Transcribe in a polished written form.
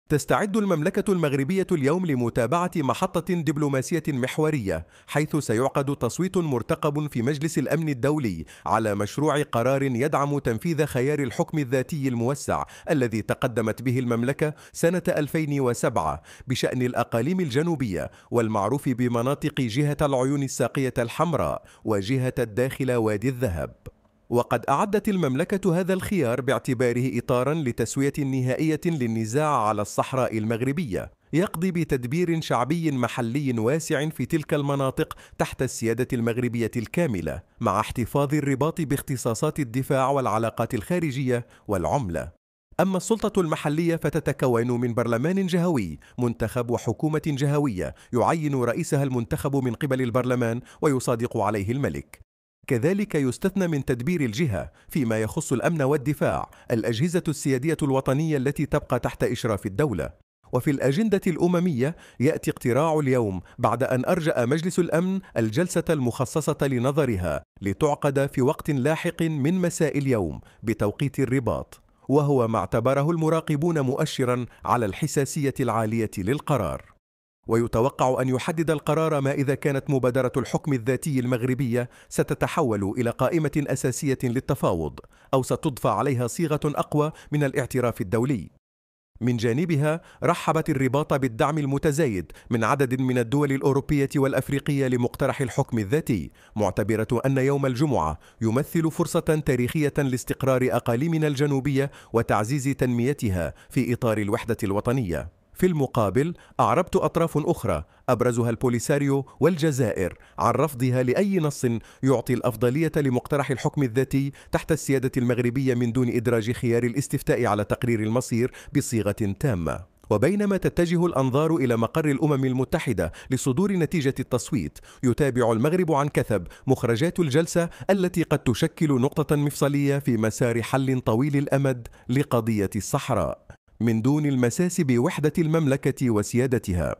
تستعد المملكة المغربية اليوم لمتابعة محطة دبلوماسية محورية، حيث سيعقد تصويت مرتقب في مجلس الأمن الدولي على مشروع قرار يدعم تنفيذ خيار الحكم الذاتي الموسع الذي تقدمت به المملكة سنة 2007 بشأن الأقاليم الجنوبية والمعروف بمناطق جهة العيون الساقية الحمراء وجهة الداخل وادي الذهب. وقد أعدت المملكة هذا الخيار باعتباره إطاراً لتسوية نهائية للنزاع على الصحراء المغربية، يقضي بتدبير شعبي محلي واسع في تلك المناطق تحت السيادة المغربية الكاملة، مع احتفاظ الرباط باختصاصات الدفاع والعلاقات الخارجية والعملة. أما السلطة المحلية فتتكون من برلمان جهوي منتخب وحكومة جهوية يعين رئيسها المنتخب من قبل البرلمان ويصادق عليه الملك. كذلك يستثنى من تدبير الجهة فيما يخص الأمن والدفاع الأجهزة السيادية الوطنية التي تبقى تحت إشراف الدولة. وفي الأجندة الأممية يأتي اقتراع اليوم بعد أن أرجأ مجلس الأمن الجلسة المخصصة لنظرها لتعقد في وقت لاحق من مساء اليوم بتوقيت الرباط، وهو ما اعتبره المراقبون مؤشرا على الحساسية العالية للقرار. ويتوقع أن يحدد القرار ما إذا كانت مبادرة الحكم الذاتي المغربية ستتحول إلى قائمة أساسية للتفاوض، أو ستضفى عليها صيغة أقوى من الاعتراف الدولي. من جانبها رحبت الرباط بالدعم المتزايد من عدد من الدول الأوروبية والأفريقية لمقترح الحكم الذاتي، معتبرة أن يوم الجمعة يمثل فرصة تاريخية لاستقرار أقاليمنا الجنوبية وتعزيز تنميتها في إطار الوحدة الوطنية. في المقابل أعربت أطراف أخرى أبرزها البوليساريو والجزائر عن رفضها لأي نص يعطي الأفضلية لمقترح الحكم الذاتي تحت السيادة المغربية من دون إدراج خيار الاستفتاء على تقرير المصير بصيغة تامة. وبينما تتجه الأنظار إلى مقر الأمم المتحدة لصدور نتيجة التصويت، يتابع المغرب عن كثب مخرجات الجلسة التي قد تشكل نقطة مفصلية في مسار حل طويل الأمد لقضية الصحراء من دون المساس بوحدة المملكة وسيادتها.